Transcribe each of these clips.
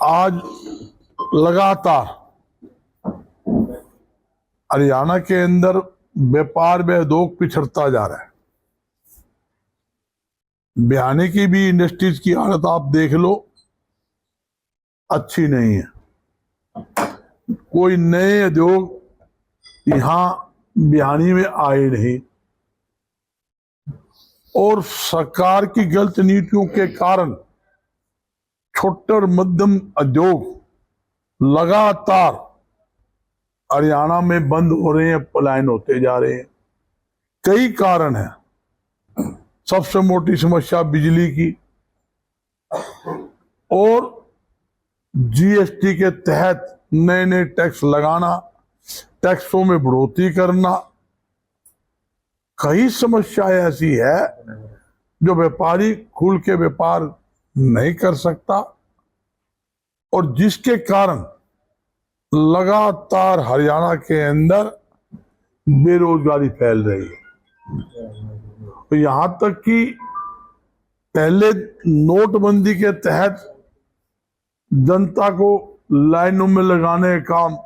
आज लगातार हरियाणा के अंदर व्यापार में उद्योग पिछड़ता जा रहा है। बिहानी की भी इंडस्ट्रीज की हालत आप देख लो, अच्छी नहीं है। कोई नए उद्योग यहां बिहानी में आए नहीं और सरकार की गलत नीतियों के कारण छोटे और मध्यम उद्योग लगातार हरियाणा में बंद हो रहे हैं, पलायन होते जा रहे हैं। कई कारण है। सबसे मोटी समस्या बिजली की और जीएसटी के तहत नए नए टैक्स लगाना, टैक्सों में बढ़ोतरी करना। कई समस्याएं ऐसी है जो व्यापारी खुल के व्यापार नहीं कर सकता और जिसके कारण लगातार हरियाणा के अंदर बेरोजगारी फैल रही है। तो यहां तक कि पहले नोटबंदी के तहत जनता को लाइनों में लगाने का काम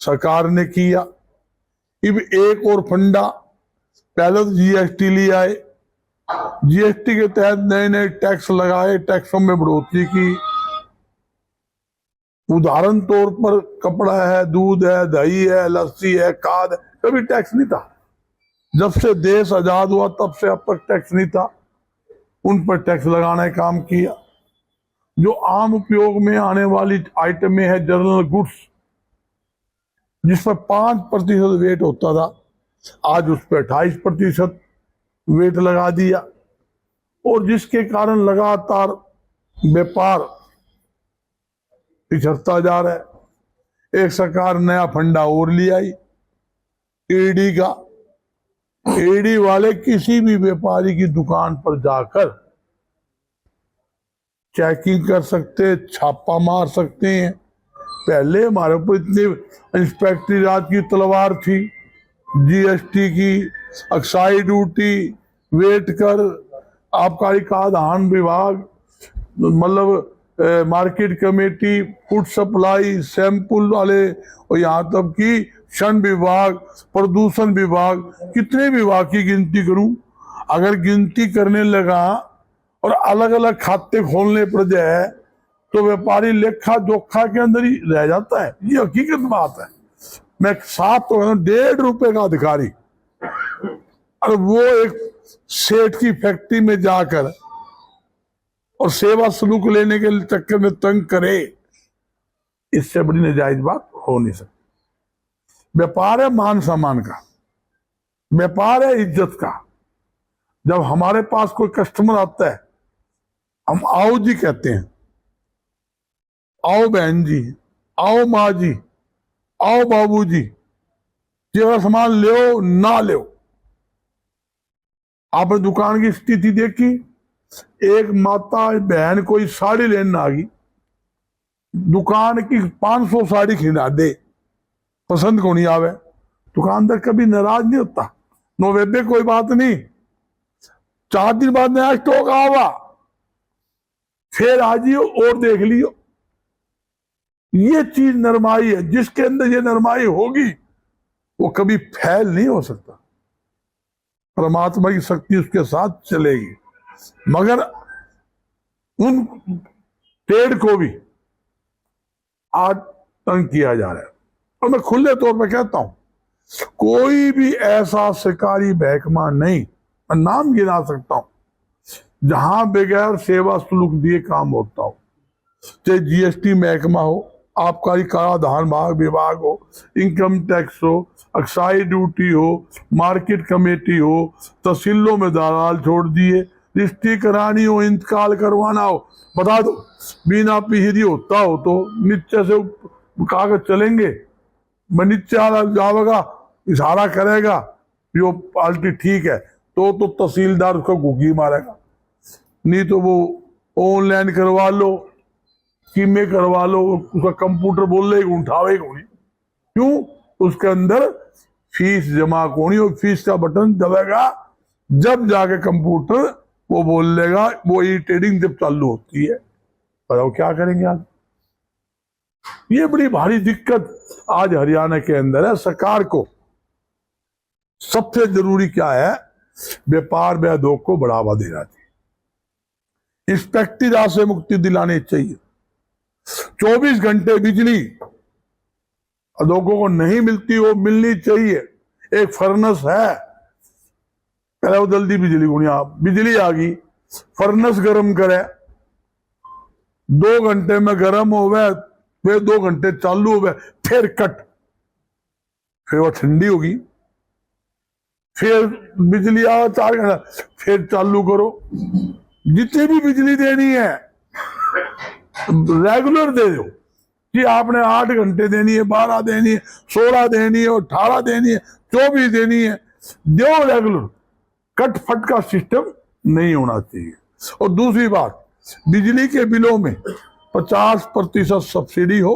सरकार ने किया। अब एक और फंडा, पहले तो जीएसटी ले आए, जीएसटी के तहत नए नए टैक्स लगाए, टैक्सों में बढ़ोतरी की। उदाहरण तौर पर कपड़ा है, दूध है, दही है, लस्सी है, खाद है, कभी टैक्स नहीं था। जब से देश आजाद हुआ तब से अब तक टैक्स नहीं था। उन पर टैक्स लगाने का काम किया। जो आम उपयोग में आने वाली आइटमें है, जनरल गुड्स, जिस पर 5% वेट होता था, आज उस पर 28% वेट लगा दिया और जिसके कारण लगातार व्यापार पिछड़ता जा रहा है। एक सरकार नया फंडा और ले आई, ईडी का। ईडी वाले किसी भी व्यापारी की दुकान पर जाकर चेकिंग कर सकते, छापा मार सकते हैं। पहले हमारे ऊपर इतनी इंस्पेक्टरी राज की तलवार थी, जीएसटी की, एक्साइज ड्यूटी, वेट कर, आबकारी खाद्यान्न विभाग, मतलब market committee, food supply, sample वाले, और यहाँ तक कि श्रम विभाग, प्रदूषण विभाग, कितने विभाग की गिनती करूं? अगर गिनती करने लगा और अलग अलग खाते खोलने पड़ जाए तो व्यापारी लेखा जोखा के अंदर ही रह जाता है। ये हकीकत बात है। मैं साफ तो ₹1.5 का अधिकारी और वो एक सेठ की फैक्ट्री में जाकर और सेवा सलूक लेने के चक्कर में तंग करे, इससे बड़ी नाजायज बात हो नहीं सकती। व्यापार है मान सम्मान का, व्यापार है इज्जत का। जब हमारे पास कोई कस्टमर आता है, हम आओ जी कहते हैं, आओ बहन जी, आओ माँ जी, आओ बाबू जी, तेरा सामान ले ना ले। आपने दुकान की स्थिति देखी, एक माता बहन कोई साड़ी लेने आ गई, दुकान की 500 साड़ी खरीदा दे, पसंद को नहीं आवे, दुकानदार कभी नाराज नहीं होता। नोवेबे कोई बात नहीं, 4 दिन बाद नया स्टॉक आवा, फिर आ जियो और देख लियो। ये चीज नरमाई है। जिसके अंदर ये नरमाई होगी वो कभी फैल नहीं हो सकता। परमात्मा की शक्ति उसके साथ चलेगी। मगर उन ट्रेड को भी आज तंग किया जा रहा है। और मैं खुले तौर पर कहता हूं, कोई भी ऐसा सरकारी महकमा नहीं, मैं नाम गिना सकता हूं, जहां बगैर सेवा शुल्क दिए काम होता हो। चाहे जीएसटी महकमा हो, आबकारी खाद्यान्न विभाग हो, इनकम टैक्स हो, एक्साइज ड्यूटी हो, मार्केट कमेटी हो, तहसीलों में दलाल छोड़ दिए, रजिस्ट्री करानी हो, इंतकाल करवाना हो, बता दो बिना पीहरी होता हो तो नीचे से कागज चलेंगे। मैं नीचे जाएगा, इशारा करेगा, यो पार्टी ठीक है तो तहसीलदार उसको घुगी मारेगा। नहीं तो वो ऑनलाइन करवा लो, कीमे करवा लो, उसका कंप्यूटर बोल रहे उठावे को नहीं। क्यों? उसके अंदर फीस जमा होनी, और फीस का बटन दबेगा जब जाके कंप्यूटर वो बोल लेगा, वो ई ट्रेडिंग जब चालू होती है। बताओ क्या करेंगे आज? ये बड़ी भारी दिक्कत आज हरियाणा के अंदर है। सरकार को सबसे जरूरी क्या है, व्यापार व उद्योग को बढ़ावा देना चाहिए, इंस्पेक्टी राज से मुक्ति दिलानी चाहिए। 24 घंटे बिजली उद्योगों को नहीं मिलती, वो मिलनी चाहिए। एक फर्नेस है, पहले वो जल्दी बिजली आ गई, फर्नेस गर्म करे, 2 घंटे में गर्म हो गए, फिर 2 घंटे चालू हो गए, फिर कट, फिर वो ठंडी होगी, फिर बिजली आ 4 घंटा, फिर चालू करो। जितनी भी बिजली देनी है रेगुलर दे दो कि आपने 8 घंटे देनी है, 12 देनी है, 16 देनी है, 18 देनी है, 24 देनी है, दो रेगुलर। कट फट का सिस्टम नहीं होना चाहिए। और दूसरी बात, बिजली के बिलों में 50% सब्सिडी हो,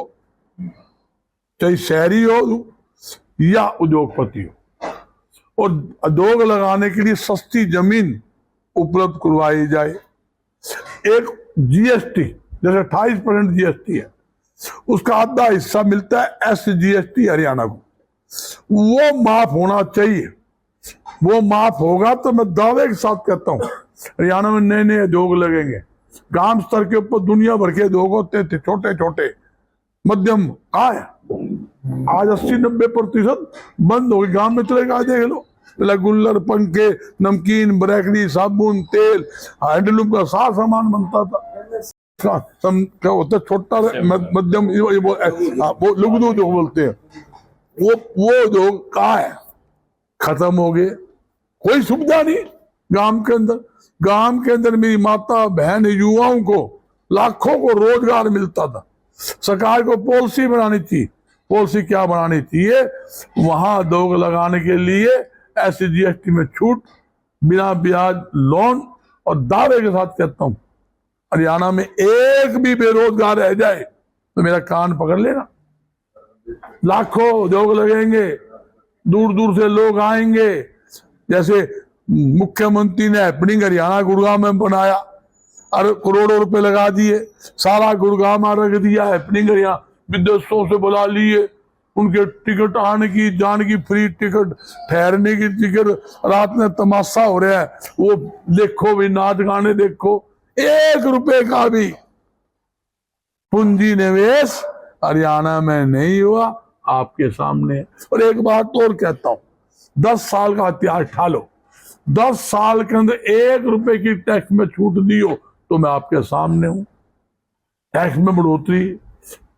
चाहे शहरी हो या उद्योगपति हो, और उद्योग लगाने के लिए सस्ती जमीन उपलब्ध करवाई जाए। एक जीएसटी, जैसे 28% जीएसटी है, उसका आधा हिस्सा मिलता है SGST हरियाणा को, वो माफ होना चाहिए। वो माफ होगा तो मैं दावे के साथ कहता हूं हरियाणा में नए नए उद्योग लगेंगे। ग्राम स्तर के ऊपर दुनिया भर के उद्योग होते थे, छोटे छोटे मध्यम, कहाँ है आज? 80-90% बंद हो गए। गांव में चले गए, देख लो, पहले गुल्लर, पंखे, नमकीन, ब्रेकरी, साबुन, तेल, हैंडलूम का सारा सामान बनता था। क्या होता है, छोटा मध्यम, वो लुगदू जो बोलते हैं, वो उद्योग कहाँ है? खत्म हो गए। कोई सुविधा नहीं गांव के अंदर। गांव के अंदर मेरी माता बहन युवाओं को लाखों को रोजगार मिलता था। सरकार को पॉलिसी बनानी चाहिए। पॉलिसी क्या बनानी चाहिए? वहां उद्योग लगाने के लिए SGST में छूट, बिना ब्याज लोन, और दावे के साथ कहता हूं हरियाणा में एक भी बेरोजगार रह जाए तो मेरा कान पकड़ लेना। लाखों उद्योग लगेंगे, दूर दूर से लोग आएंगे। जैसे मुख्यमंत्री ने हैपनिंग हरियाणा गुड़गांव में बनाया और करोड़ों रुपए लगा दिए, सारा गुड़गांव में रख दिया हैपनिंग हरियाणा, विदेशों से बुला लिए, उनके टिकट आने की जाने की फ्री टिकट, ठहरने की टिकट, रात में तमाशा हो रहा है, वो देखो भी, नाच गाने देखो। 1 रुपए का भी पूंजी निवेश हरियाणा में नहीं हुआ, आपके सामने। और एक बात और कहता हूं, 10 साल का इतिहास ठा लो, 10 साल के अंदर 1 रुपए की टैक्स में छूट दी हो तो मैं आपके सामने हूं। टैक्स में बढ़ोतरी,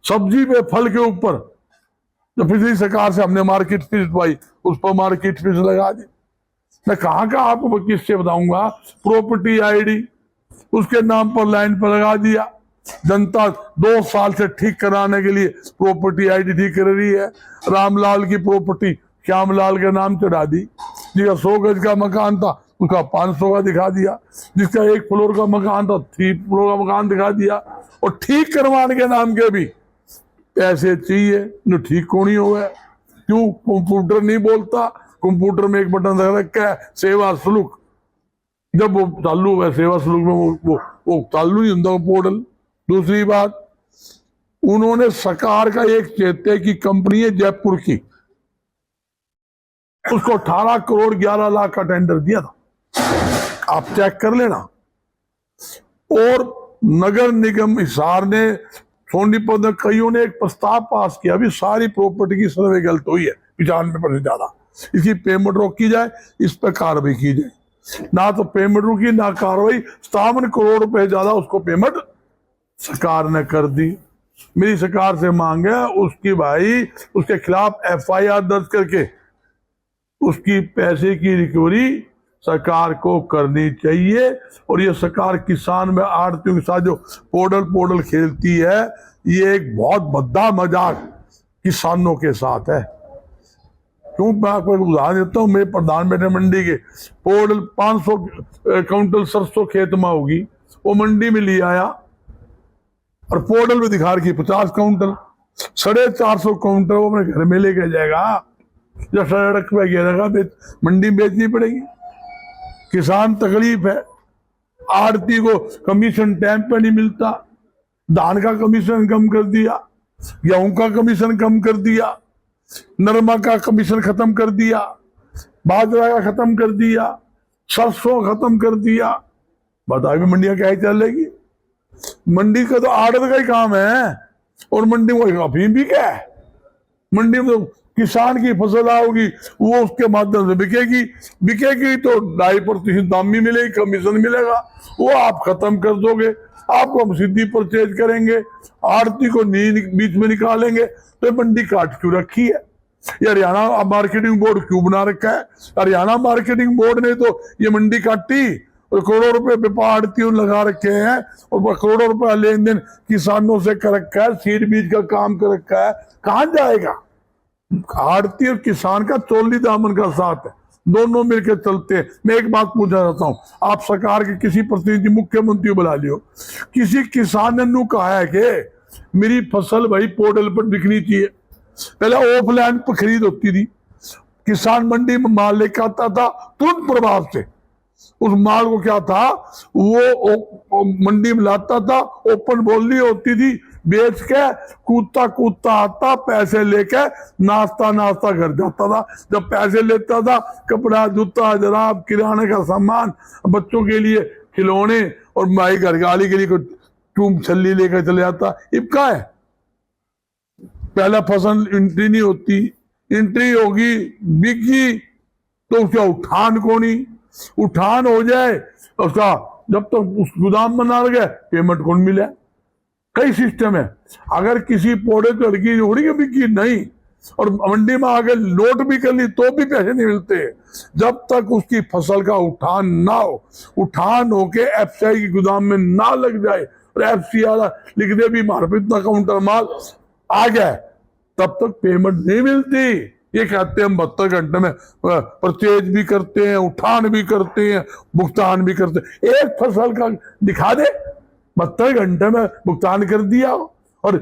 सब्जी पे, फल के ऊपर, तो पिछली सरकार से हमने मार्केट फीस पाई, उस पर मार्केट फीस लगा दी। मैं कहाँ का आपको किससे बताऊंगा? प्रॉपर्टी आईडी उसके नाम पर लाइन पर लगा दिया। जनता 2 साल से ठीक कराने के लिए प्रॉपर्टी आईडी ठीक कर रही है। रामलाल की प्रॉपर्टी श्यामलाल के नाम चढ़ा दी। जिसका 100 गज का मकान था उसका 500 का दिखा दिया, जिसका 1 फ्लोर का मकान था 3 फ्लोर का मकान दिखा दिया। और ठीक करवाने के नाम के भी पैसे चाहिए, जो ठीक को नहीं हुआ। क्यों? कंप्यूटर नहीं बोलता। कंप्यूटर में एक बटन रखा है, सेवा शुल्क, जब वो चालू है सेवा शुल्क में वो चालू नहीं होता पोर्टल। दूसरी बात, उन्होंने सरकार का एक चेते की कंपनी है जयपुर की, उसको 18 करोड़ 11 लाख का टेंडर दिया था, आप चेक कर लेना। और नगर निगम हिसार ने, सोनीपत में कईयों ने एक प्रस्ताव पास किया, अभी सारी प्रॉपर्टी की सर्वे गलत हुई है 95% ज्यादा, इसकी पेमेंट रोकी जाए, इस पर कार्रवाई की जाए। ना तो पेमेंट रुकी ना कार्रवाई, 57 करोड़ रुपए ज्यादा उसको पेमेंट सरकार ने कर दी। मेरी सरकार से मांग है उसकी भाई, उसके खिलाफ FIR दर्ज करके उसकी पैसे की रिकवरी सरकार को करनी चाहिए। और ये सरकार किसान में आड़तियों के साथ जो पोर्टल खेलती है, ये एक बहुत भद्दा मजाक किसानों के साथ है। क्यों? मैं आपको उदाहरण देता हूँ, मेरे प्रधान बेटे मंडी के, पोर्टल 500 क्विंटल सरसों खेत में होगी, वो मंडी में ले आया और पोर्टल में दिखा रखी 50 क्विंटल, 450 क्विंटल वो अपने घर में लेके जाएगा, जब सड़क पे गिरेगा मंडी में बेचनी पड़ेगी। किसान तकलीफ है, आड़ती को कमीशन टाइम पे नहीं मिलता, धान का कमीशन कम कर दिया, गेहूं का कमीशन कम कर दिया, नरमा का कमीशन खत्म कर दिया, बाजरा का खत्म कर दिया, सरसों खत्म कर दिया। बताइए मंडियां क्या चलेगी? मंडी का तो आड़त का ही काम है, और मंडी में अफीम भी क्या है? मंडी में तो किसान की फसल आओगी, वो उसके माध्यम से बिकेगी, बिकेगी तो 2.5% दाम भी मिलेगी, कमीशन मिलेगा, वो आप खत्म कर दोगे। आपको हम सीधी परचेज करेंगे, आड़ती को बीच में निकालेंगे। तो मंडी काट क्यों रखी है? ये हरियाणा मार्केटिंग बोर्ड क्यों बना रखा है? हरियाणा मार्केटिंग बोर्ड ने तो ये मंडी काटी और करोड़ों रुपए व्यापार आड़तियों लगा रखे हैं, और करोड़ों रुपया लेन देन किसानों से कर रखा है, सीड बीज का काम कर रखा है। कहां जाएगा? आड़ती और किसान का चोली दामन का साथ है, दोनों मिलकर चलते हैं। मैं एक बात पूछना चाहता हूं, आप सरकार के किसी प्रतिनिधि, मुख्यमंत्री बुला लियो, किसी किसान ने नू कहा है कि मेरी फसल भाई पोर्टल पर बिकनी चाहिए? पहले ऑफलाइन पर खरीद होती थी, किसान मंडी में माल लेकर आता था तुरंत प्रभाव से, उस माल को क्या था वो मंडी में लाता था, ओपन बोली होती थी, बेच के कूदता कूदता आता, पैसे लेके नाश्ता घर जाता था। जब पैसे लेता था, कपड़ा जूता जराब किराने का सामान, बच्चों के लिए खिलौने, और माई घर गाली के लिए कोई टूम छल्ली लेकर चले जाता। अब क्या है? पहला फसल एंट्री नहीं होती, एंट्री होगी बिकी तो उसका उठान कोनी, उठान हो जाए उसका, जब तक तो उस गोदाम बना गए पेमेंट कौन मिले? कई सिस्टम है। अगर किसी पौधे को लड़की जोड़ी के बिकी नहीं, और मंडी में आगे नोट भी कर ली तो भी पैसे नहीं मिलते जब तक उसकी फसल का उठान ना हो। उठान होके एफसीआई की गोदाम में ना लग जाए, और एफसीआई लिख दे भी हमारे पे इतना काउंटर माल आ गया, तब तक पेमेंट नहीं मिलती। ये कहते हैं हम 72 घंटे में परचेज भी करते हैं, उठान भी करते हैं, भुगतान भी करते हैं। एक फसल का दिखा दे 72 घंटे में भुगतान कर दिया, और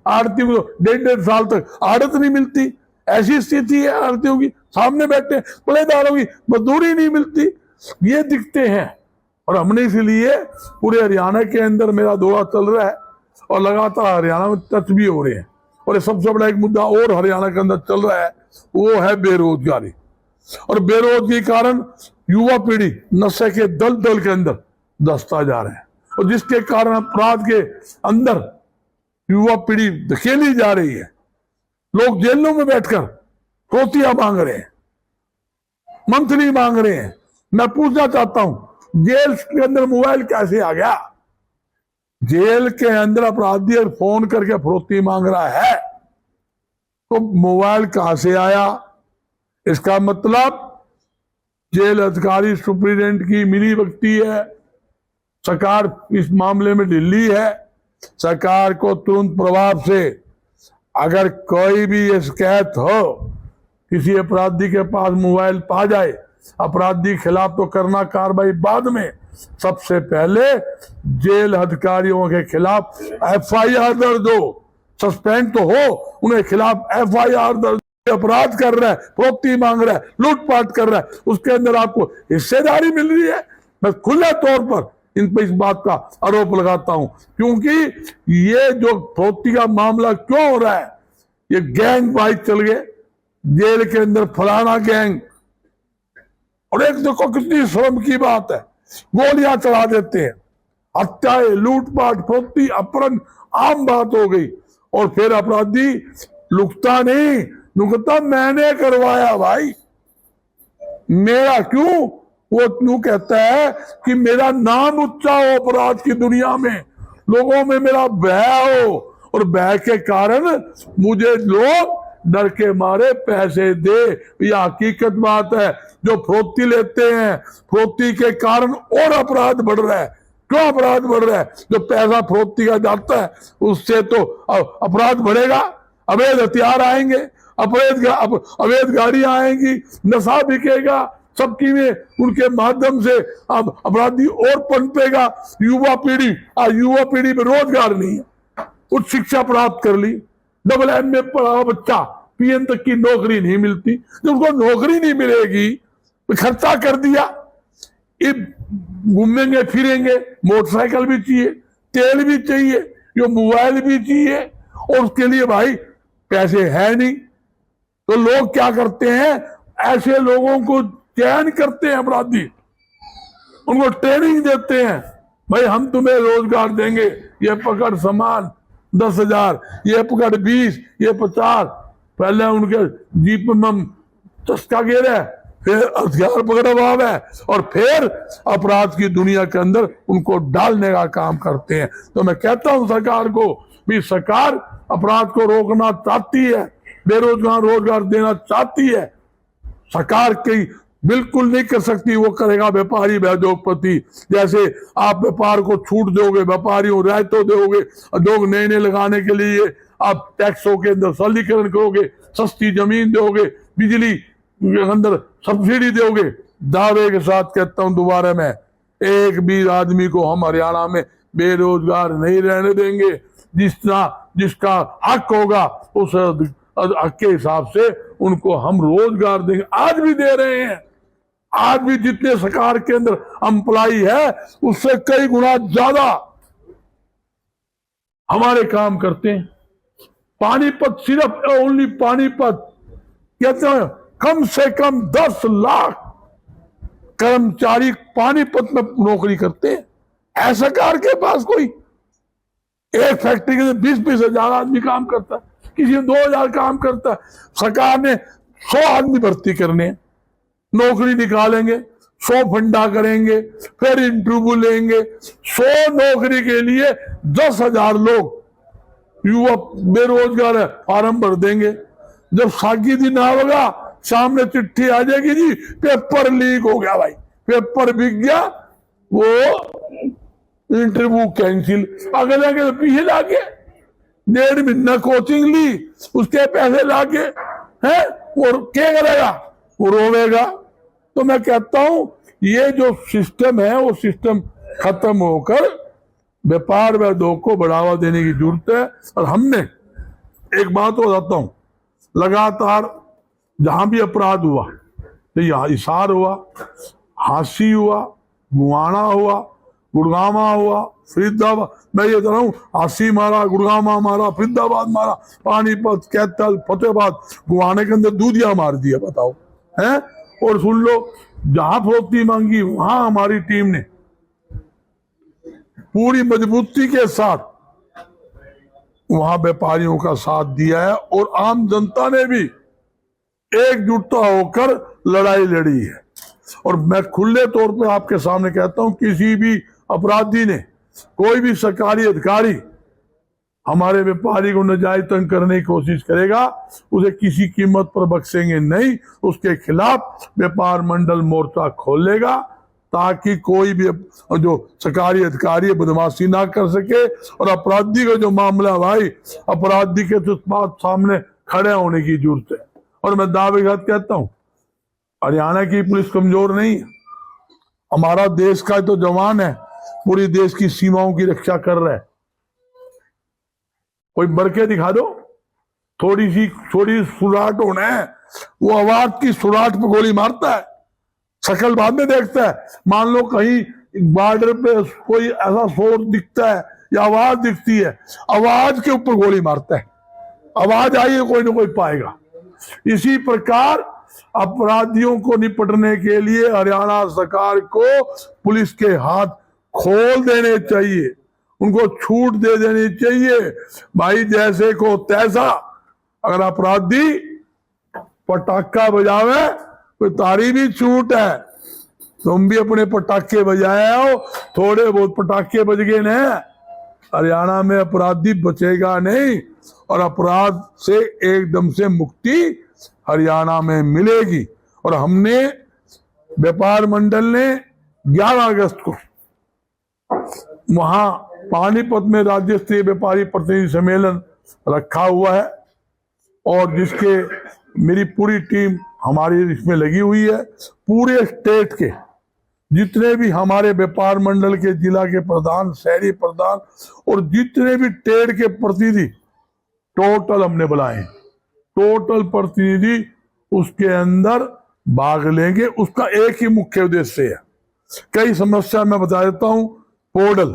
आड़ती को 1.5 साल तक आड़त नहीं मिलती। ऐसी स्थिति है आड़तियों की, सामने बैठे पलेदारों की मजदूरी नहीं मिलती। ये दिखते हैं, और हमने इसलिए पूरे हरियाणा के अंदर मेरा दौरा चल रहा है, और लगातार हरियाणा में टच भी हो रहे हैं। और ये सबसे बड़ा एक मुद्दा और हरियाणा के अंदर चल रहा है, वो है बेरोजगारी। और बेरोजगारी के कारण युवा पीढ़ी नशे के दल के अंदर धंसता जा रहा है, और जिसके कारण अपराध के अंदर युवा पीढ़ी धकेली जा रही है। लोग जेलों में बैठकर रोटियां मांग रहे हैं, मंथली मांग रहे हैं। मैं पूछना चाहता हूं, जेल के अंदर मोबाइल कैसे आ गया? जेल के अंदर अपराधी और फोन करके फरोती मांग रहा है, तो मोबाइल कहां से आया? इसका मतलब जेल अधिकारी सुप्रीडेंट की मिली भगती है। सरकार इस मामले में ढिल्ली है। सरकार को तुरंत प्रभाव से अगर कोई भी ये शिकायत हो, किसी अपराधी के पास मोबाइल पा जाए, अपराधी के खिलाफ तो करना कार्रवाई बाद में, सबसे पहले जेल अधिकारियों के खिलाफ एफआईआर दर्ज हो। सस्पेंड तो हो, उन्हें खिलाफ एफआईआर दर्ज। अपराध कर रहा है, फरोख्ती मांग रहा है, लूटपाट कर रहा है, उसके अंदर आपको हिस्सेदारी मिल रही है। मैं खुले तौर पर इन पर इस बात का आरोप लगाता हूं, क्योंकि ये जो फरोख्ती का मामला क्यों हो रहा है, ये गैंग वाइज चल गए जेल के अंदर, फलाना गैंग। और एक देखो कितनी शर्म की बात है, गोलियां चढ़ा देते हैं, हत्याएं, लूटपाट, फरोख्ती, अपहरण आम बात हो गई। और फिर अपराधी लुकता नहीं, नुकता मैंने करवाया भाई, मेरा क्यों? वो क्यों कहता है कि मेरा नाम ऊंचा हो अपराध की दुनिया में, लोगों में मेरा भय हो, और भय के कारण मुझे लोग डर के मारे पैसे दे। यह हकीकत बात है। जो फरोख्ती लेते हैं, फरोख्ती के कारण और अपराध बढ़ रहा है। क्यों अपराध बढ़ रहा है? जो पैसा फरोख्ती का जाता है उससे तो अपराध बढ़ेगा। अवैध हथियार आएंगे, अवैध गाड़ियां आएंगी, नशा बिकेगा, सबकी में उनके माध्यम से अब अपराधी और पनपेगा। युवा पीढ़ी में रोजगार नहीं है। उच्च शिक्षा प्राप्त कर ली, AA पढ़ा बच्चा, PM तक की नौकरी नहीं मिलती। जब उसको नौकरी नहीं मिलेगी तो खर्चा कर दिया, घूमेंगे फिरेंगे, मोटरसाइकिल भी चाहिए, तेल भी चाहिए, यो मोबाइल भी चाहिए, और उसके लिए भाई पैसे है नहीं, तो लोग क्या करते हैं, ऐसे लोगों को चयन करते हैं अपराधी, उनको ट्रेनिंग देते हैं, भाई हम तुम्हें रोजगार देंगे, ये पकड़ सामान 10,000, ये पकड़ 20, ये 50, पहले उनके जीप में चस्का गिरा है, फिर हथियार पकड़वाव है, और फिर अपराध की दुनिया के अंदर उनको डालने का काम करते हैं। तो मैं कहता हूं सरकार को भी, सरकार अपराध को रोकना चाहती है, बेरोजगार रोजगार देना चाहती है, सरकार की बिल्कुल नहीं कर सकती, वो करेगा व्यापारी उद्योगपति। जैसे आप व्यापार को छूट दोगे, व्यापारियों रायतों दोगे, उद्योग नए नए लगाने के लिए आप टैक्सों के अंदर सरलीकरण करोगे, सस्ती जमीन दोगे, बिजली के अंदर सब्सिडी दोगे, दावे के साथ कहता हूं दोबारा मैं, एक भी आदमी को हम हरियाणा में बेरोजगार नहीं रहने देंगे। जिसका हक होगा उस हक के हिसाब से उनको हम रोजगार देंगे। आज भी दे रहे हैं, आज भी जितने सरकार के अंदर एम्प्लॉई है उससे कई गुना ज्यादा हमारे काम करते हैं। पानीपत, सिर्फ ओनली पानीपत कहते हैं कम से कम 10 लाख कर्मचारी पानीपत में नौकरी करते हैं। ऐसा सरकार के पास कोई एक फैक्ट्री के 20-20 हजार आदमी काम करता है, किसी में 2,000 काम करता है। सरकार ने 100 आदमी भर्ती करने, नौकरी निकालेंगे, 100 फंडा करेंगे, फिर इंटरव्यू लेंगे, 100 नौकरी के लिए 10,000 लोग युवा बेरोजगार है, फॉर्म भर देंगे। जब सागी दिन आएगा सामने चिट्ठी आ जाएगी, जी पेपर लीक हो गया, भाई पेपर बिक गया, वो इंटरव्यू कैंसिल। अगले के पीछे लाके 1.5 महीना कोचिंग ली, उसके पैसे लाके हैं, और क्या करेगा, वो रोवेगा। तो मैं कहता हूं ये जो सिस्टम है वो सिस्टम खत्म होकर व्यापार व उद्योग को बढ़ावा देने की जरूरत है। और हमने एक बात बताता हूं, लगातार जहां भी अपराध हुआ, तो यहाँ हिसार हुआ, हांसी हुआ, गुआना हुआ, गुड़गामा हुआ, फरीदाबाद, मैं ये कह रहा हूँ, हांसी मारा, गुड़गामा मारा, फरीदाबाद मारा, पानीपत, कैथल, फतेहाबाद, गुआने के अंदर दूधिया मार दिया, बताओ हैं। और सुन लो, जहां फरोख्ती मांगी वहां हमारी टीम ने पूरी मजबूती के साथ वहां व्यापारियों का साथ दिया है, और आम जनता ने भी एकजुटता होकर लड़ाई लड़ी है। और मैं खुले तौर पे आपके सामने कहता हूं, किसी भी अपराधी ने, कोई भी सरकारी अधिकारी हमारे व्यापारी को नाजायज तंग करने की कोशिश करेगा, उसे किसी कीमत पर बख्शेंगे नहीं। उसके खिलाफ व्यापार मंडल मोर्चा खोलेगा, ताकि कोई भी जो सरकारी अधिकारी बदमाशी ना कर सके। और अपराधी का जो मामला, भाई अपराधी के तो सामने खड़े होने की जरूरत है। और मैं दावे के साथ कहता हूं, हरियाणा की पुलिस कमजोर नहीं है, हमारा देश का तो जवान है, पूरी देश की सीमाओं की रक्षा कर रहा है। कोई बरके दिखा दो, थोड़ी सुराहट होना है, वो आवाज की सुराहट पे गोली मारता है, शकल बाद में देखता है। मान लो कहीं बॉर्डर पे कोई ऐसा सोर्स दिखता है या आवाज दिखती है, आवाज के ऊपर गोली मारता है, आवाज आई है कोई ना कोई पाएगा। इसी प्रकार अपराधियों को निपटने के लिए हरियाणा सरकार को पुलिस के हाथ खोल देने चाहिए, उनको छूट दे देनी चाहिए। भाई जैसे को तैसा, अगर अपराधी पटाखा बजावे तो तारी भी छूट है, तुम भी अपने पटाखे बजाए हो, थोड़े बहुत पटाखे बज गए न, हरियाणा में अपराधी बचेगा नहीं, और अपराध से एकदम से मुक्ति हरियाणा में मिलेगी। और हमने व्यापार मंडल ने 11 अगस्त को वहां पानीपत में राज्य स्तरीय व्यापारी प्रतिनिधि सम्मेलन रखा हुआ है, और जिसके मेरी पूरी टीम हमारी इसमें लगी हुई है। पूरे स्टेट के जितने भी हमारे व्यापार मंडल के जिला के प्रधान, शहरी प्रधान, और जितने भी ट्रेड के प्रतिनिधि टोटल हमने बुलाए, टोटल प्रतिनिधि उसके अंदर भाग लेंगे। उसका एक ही मुख्य उद्देश्य है, कई समस्या मैं बता देता हूं, पोर्टल,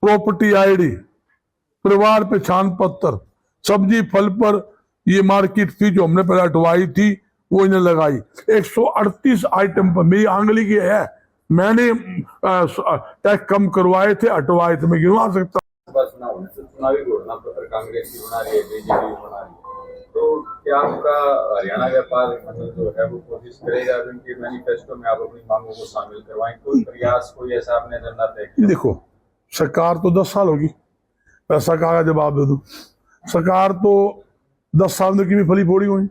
प्रॉपर्टी आईडी, परिवार पहचान पत्र, सब्जी फल पर ये मार्केट फी जो हमने पहले हटवाई थी वो इन्हें लगाई। 138 आइटम पर मेरी आंगली की है, मैंने टैक्स कम करवाए थे, हटवाए थे, मैं गिनवा सकता। चुनावी घोषणा पत्र कांग्रेस की बना रही है, बीजेपी बना रही है, तो क्या आपका हरियाणा व्यापार जो है वो कोशिश करेगा उनके मैनिफेस्टो में आप अपनी मांगों को शामिल करवाएं? कोई प्रयास, कोई ऐसा आपने एजेंडा तय किया? देखो, सरकार तो 10 साल होगी, मैं सरकार का जवाब दे दूं। सरकार तो 10 साल में की भी फली फोड़ी हुई,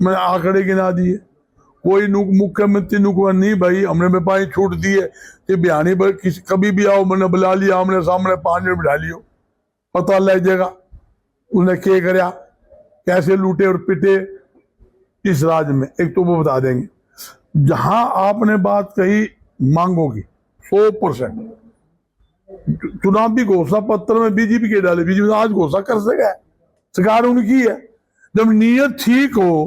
मैंने आंकड़े गिना दिए। कोई मुख्यमंत्री नुकवा नहीं भाई, हमने व्यापारी छूट दी है कि बिहानी पर कभी भी आओ, मैंने बुला लिया, हमने सामने 5 मिनट बिठा लियो, पता लग जाएगा उन्हें क्या करया, कैसे लूटे और पिटे इस राज्य में, एक तो वो बता देंगे। जहां आपने बात कही मांगों की, 100% चुनावी घोषणा पत्र में बीजेपी के डाले, बीजेपी आज घोषणा कर सके, सरकार उनकी है। जब नीयत ठीक हो,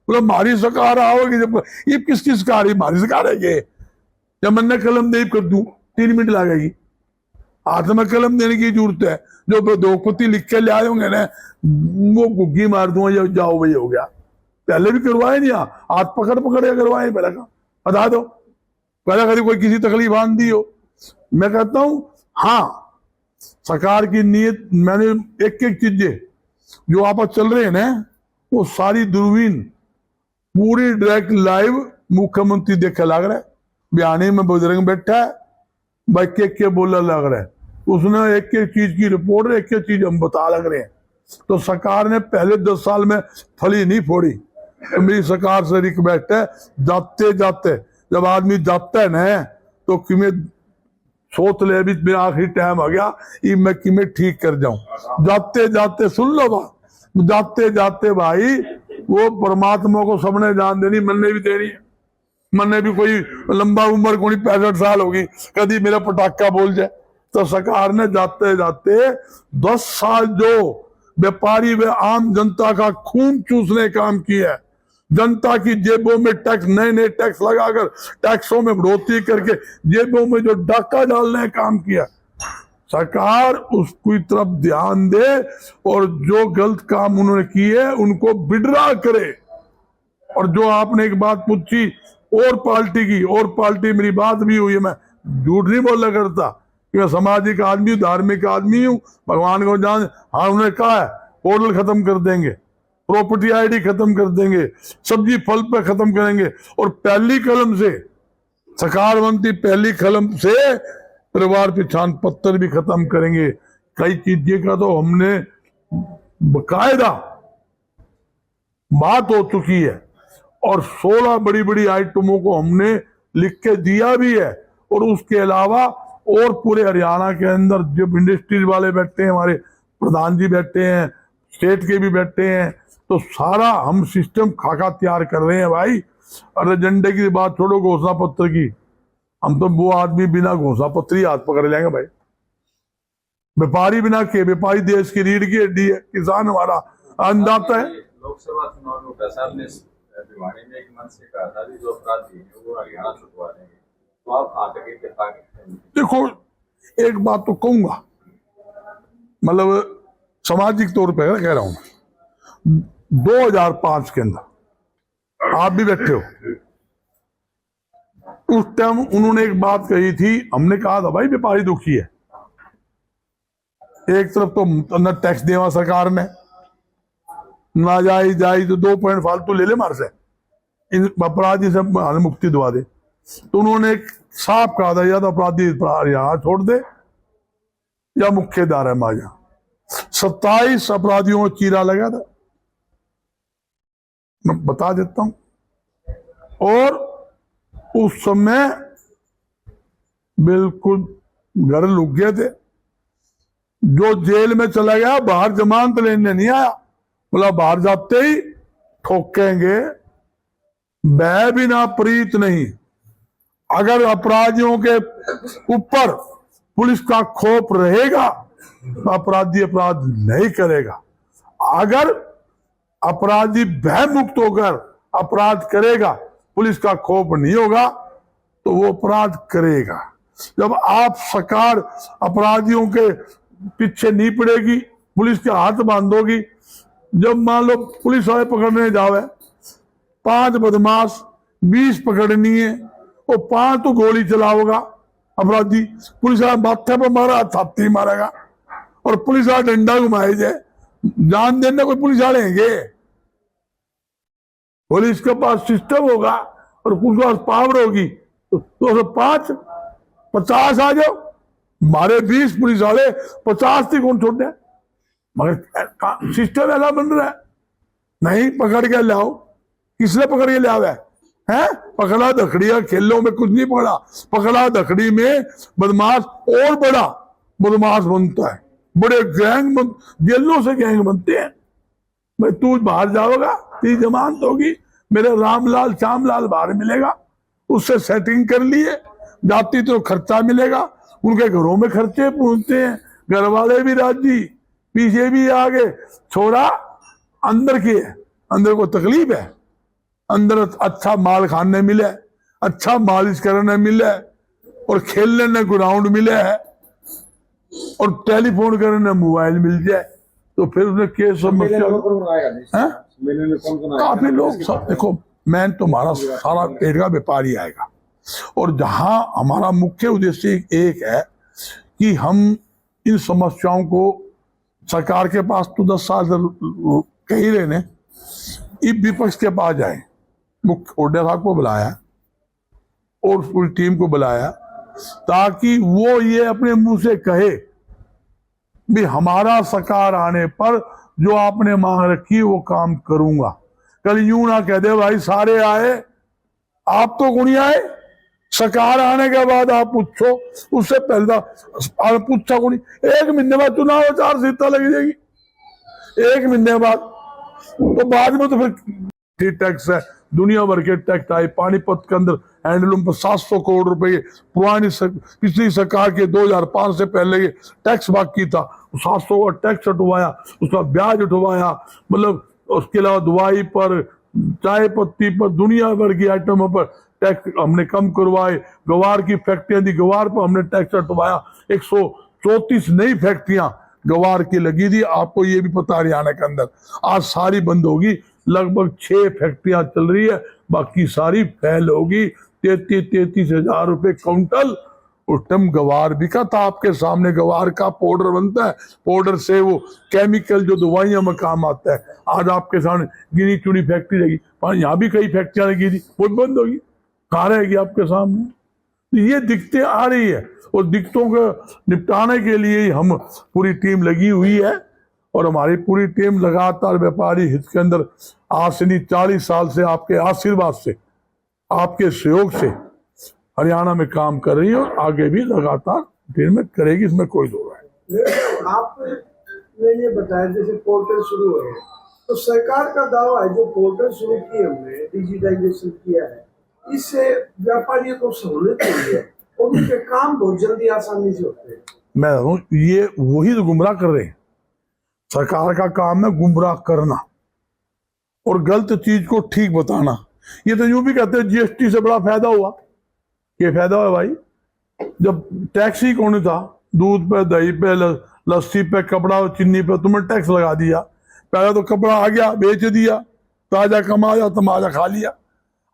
बोला हमारी सरकार आओगी, जब ये किसकी सरकार है, हमारी सरकार है ये। जब मैंने कलम दे कर दूं 3 मिनट लगेगी, हाथ में कलम देने की जरूरत है। जो द्रौपदी लिख के ले आए होंगे ना, वो गुग्गी मार दूंगा, जाओ भाई हो गया। पहले भी करवाए नहीं, हाथ पकड़ पकड़ के करवाए, पहले का बता दो, पहले कभी कोई किसी तकलीफ आंदी हो। मैं कहता हूं हाँ, सरकार की नीयत, मैंने एक एक चीजें जो आप चल रहे हैं ना, वो सारी दूरबीन पूरी डायरेक्ट लाइव मुख्यमंत्री देखे लग रहा है। बयानी में बुजुर्ग बैठा है, भाई के बोला लग रहा है, उसने एक एक चीज की रिपोर्ट, एक एक चीज हम बता लग रहे हैं। तो सरकार ने पहले 10 साल में फली नहीं फोड़ी। तो मेरी सरकार से रिक्वेस्ट है, जाते जाते जब आदमी जाता है ना, तो किमें सोच ले भी मेरा आखिरी टाइम आ गया, ये मैं किमें ठीक कर जाऊं। जाते जाते सुन लो बात, जाते जाते भाई वो परमात्मा को सबने जान देनी, मनने भी देनी है। मनने भी कोई लंबा उम्र को नहीं, 65 साल होगी, कभी मेरा पटाखा बोल जाए। तो सरकार ने जाते जाते 10 साल जो व्यापारी व आम जनता का खून चूसने काम किया है, जनता की जेबों में टैक्स, नए नए टैक्स लगाकर, टैक्सों में बढ़ोतरी करके जेबों में जो डाका डालने का काम किया, सरकार उसकी तरफ ध्यान दे और जो गलत काम उन्होंने किए उनको विड्रा करे। और जो आपने एक बात पूछी और पार्टी की, और पार्टी मेरी बात भी हुई है, मैं झूठ नहीं बोला करता, मैं सामाजिक आदमी हूँ, धार्मिक आदमी हूँ, भगवान को जान। हाँ, उन्होंने कहा है पोर्टल खत्म कर देंगे, प्रॉपर्टी आईडी खत्म कर देंगे, सब्जी फल पे खत्म करेंगे, और पहली कलम से सरकार बनती, पहली कलम से परिवार पहचान पत्र भी खत्म करेंगे। कई चीजें का तो हमने बकायदा बात हो चुकी है, और 16 बड़ी बड़ी आइटमों को हमने लिख के दिया भी है। और उसके अलावा और पूरे हरियाणा के अंदर जब इंडस्ट्रीज वाले बैठे हैं, हमारे प्रधान जी बैठे हैं, स्टेट के भी बैठे हैं, तो सारा हम सिस्टम खाका तैयार कर रहे हैं भाई। और एजेंडे की बात छोड़ो, घोषणा पत्र की, हम तो वो आदमी बिना घोषणा पत्र ही हाथ पकड़ लेंगे भाई। व्यापारी बिना के, व्यापारी देश की रीढ़ की हड्डी है, किसान हमारा अन्नदाता है। लोकसभा चुनाव में प्रसाद ने भिवानी में एक मंच से कहा था जो अपराधी है वो हरियाणा छुटवा देंगे, तो आप आगे के देखो, एक बात तो कहूंगा, मतलब सामाजिक तौर पर कह रहा हूं, 2005 के अंदर आप भी बैठे हो, उस टाइम उन्होंने एक बात कही थी, हमने कहा था भाई व्यापारी दुखी है, एक तरफ तो न टैक्स देवा सरकार ने, ना जाई तो 2 पॉइंट फालतू ले ले मार से, इन अपराधी से मुक्ति दवा दे। तो उन्होंने एक साफ कहा था, या तो अपराधी यहाँ छोड़ दे या मुख्य दायरा में आ जा। 27 अपराधियों को चीरा लगा था, मैं बता देता हूं। और उस समय बिल्कुल घर लुक गए थे। जो जेल में चला गया बाहर जमानत लेने नहीं आया, बोला बाहर जाते ही ठोकेंगे, वह बिना प्रीत नहीं। अगर अपराधियों के ऊपर पुलिस का खौफ रहेगा तो अपराधी अपराध नहीं करेगा। अगर अपराधी भय मुक्त होकर अपराध करेगा, पुलिस का खौफ नहीं होगा, तो वो अपराध करेगा। जब आप सरकार अपराधियों के पीछे नहीं पड़ेगी, पुलिस के हाथ बांधोगी। जब मान लो पुलिस वाले पकड़ने जावे, 5 बदमाश 20 पकड़नी है, वो 5 तो गोली चलाओगा अपराधी, पुलिस वाला माथे पर मारा छाती मारेगा, और पुलिस वाला डंडा घुमाए जाए, जान देने कोई पुलिस वाले हैंगे? पुलिस के पास सिस्टम होगा और पुलिस के पास पावर होगी, तो 5 50 आ जाओ, हमारे 20 पुलिस वाले 50 थी कौन छोड़ते हैं? मगर सिस्टम ऐसा बन रहा है, नहीं पकड़ के लाओ। किसने पकड़ के लिया है? पकड़ा धकड़िया खेलों में कुछ नहीं पकड़ा, पकड़ा धकड़ी में बदमाश और बड़ा बदमाश बनता है, बड़े गैंग जेलों से गैंग बनते हैं। मैं तू बाहर जाओगा, तेरी जमानत होगी, मेरे रामलाल श्यामलाल बाहर मिलेगा, उससे सेटिंग कर लिए, जाती तो खर्चा मिलेगा, उनके घरों में खर्चे पहुंचते हैं, घर वाले भी राजी, पीछे भी आगे, छोड़ा अंदर की है, अंदर को तकलीफ है, अंदर अच्छा माल खाने मिले, अच्छा मालिश करने मिले, और खेलने ने ग्राउंड मिले है, और टेलीफोन करने मोबाइल मिल जाए, तो फिर उसने केस समस्या काफी लोग सब। देखो, मैं तुम्हारा सारा पेट का व्यापारी आएगा, और जहां हमारा मुख्य उद्देश्य एक है कि हम इन समस्याओं को सरकार के पास तो 10 साल से कह ही रहे ने, विपक्ष के पास जाए। मुख्य ओडे साहब को बुलाया और पूरी टीम को बुलाया, ताकि वो ये अपने मुंह से कहे भी हमारा सरकार आने पर जो आपने मांग रखी वो काम करूंगा। कल यूं ना कह दे भाई सारे आए, आप तो कौन आए, सरकार आने के बाद आप पूछो, उससे पहले पूछा कौन। 1 महीने बाद चुनाव 4 सीटें लगी जाएगी, 1 महीने बाद, तो बाद में तो फिर टैक्स है, दुनिया भर के टैक्स आए। पानीपत के अंदर हैंडलूम पर 700 करोड़ रुपए पुरानी पिछली सरकार के 2005 से पहले के टैक्स बाकी था, 700 का टैक्स हटवाया, उसका ब्याज उठवाया, मतलब उसके अलावा दवाई पर, चाय पत्ती पर, दुनिया भर की आइटमों पर टैक्स हमने कम करवाए। गवार की फैक्ट्रियां थी, गवार पर हमने टैक्स हटवाया, 134 नई फैक्ट्रियां गवार की लगी थी। आपको ये भी पता हरियाणा के अंदर आज सारी बंद होगी, लगभग 6 फैक्ट्रियां चल रही है, बाकी सारी फेल होगी। 33 हजार रुपए क्विंटल उस टाइम गवार बिका था, आपके सामने गवार का पाउडर बनता है, पाउडर से वो केमिकल जो दवाइयां में काम आता है। आज आपके सामने गिनी चुनी फैक्ट्री लगी, यहाँ भी कई फैक्ट्रियां लगी थी, वो बंद होगी, कहाँ रहेगी आपके सामने। तो ये दिक्कतें आ रही है, और दिक्कतों को निपटाने के लिए हम पूरी टीम लगी हुई है, और हमारी पूरी टीम लगातार व्यापारी हित के अंदर आज से नहीं 40 साल से आपके आशीर्वाद से, आपके सहयोग से हरियाणा में काम कर रही है, और आगे भी लगातार टीम में करेगी, इसमें कोई दो राय। आपने ये बताया जैसे पोर्टल शुरू हुए हैं, तो सरकार का दावा है जो पोर्टल शुरू किए हमने, डिजिटाइजेशन किया है, इससे व्यापारियों को सहूलियत हुई है और उनके काम बहुत जल्दी आसानी से होते हैं। मैं ये वही तो गुमराह कर रहे हैं। सरकार का काम है गुमराह करना और गलत चीज को ठीक बताना। ये तो यूं भी कहते हैं जीएसटी से बड़ा फायदा हुआ। ये फायदा हुआ भाई, जब टैक्स ही कौन था, दूध पे, दही पे, लस्सी पे, कपड़ा और चीनी पे तुमने टैक्स लगा दिया। पहले तो कपड़ा आ गया, बेच दिया, ताजा कमाया, तमाजा खा लिया।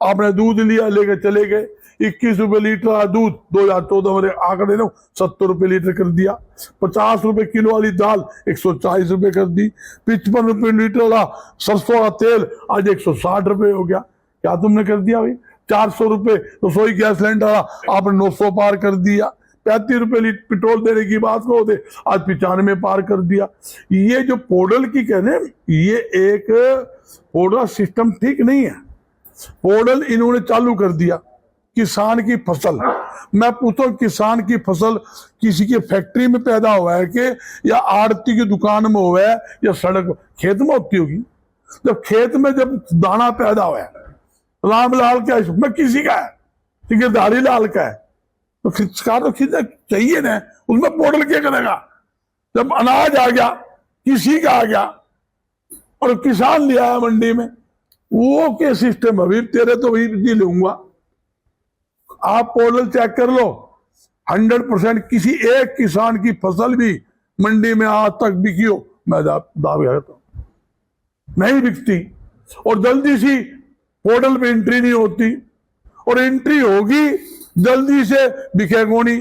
आपने दूध लिया, लेके चले गए, 21 रुपए लीटर दूध 2014 में आंकड़े लो 70 रुपए लीटर कर दिया। 50 रुपए किलो वाली दाल 140 रुपए कर दी। 55 रुपए लीटर वाला सरसों का तेल आज 160 रुपए हो गया। क्या तुमने कर दिया भाई? 400 रुपए रसोई गैस सिलेंडर आपने 900 पार कर दिया। 35 रुपए लीटर पेट्रोल देने की बात को होते आज 95 पार कर दिया। ये जो पोर्टल की कहने, ये एक पोर्टल सिस्टम ठीक नहीं है। पोर्टल इन्होंने चालू कर दिया। किसान की फसल, मैं पूछता हूं किसान की फसल किसी की फैक्ट्री में पैदा हुआ है कि या आड़ती की दुकान में हुआ है या सड़क खेत में होती होगी? जब खेत में जब दाना पैदा हुआ है, रामलाल का इसमें किसी का है, ठेकेदारी लाल का है, तो खिंचकार तो खींचना चाहिए ना। उसमें पोर्टल क्या करेगा? जब अनाज आ गया किसी का आ गया और किसान ले आया मंडी में, वो के सिस्टम अभी तेरे तो वही लूंगा। आप पोर्टल चेक कर लो, 100% किसी एक किसान की फसल भी मंडी में आज तक बिकी हो मैं दावा करता हूं नहीं बिकती, और जल्दी सी पोर्टल पे एंट्री नहीं होती, और एंट्री होगी जल्दी से बिके कोनी,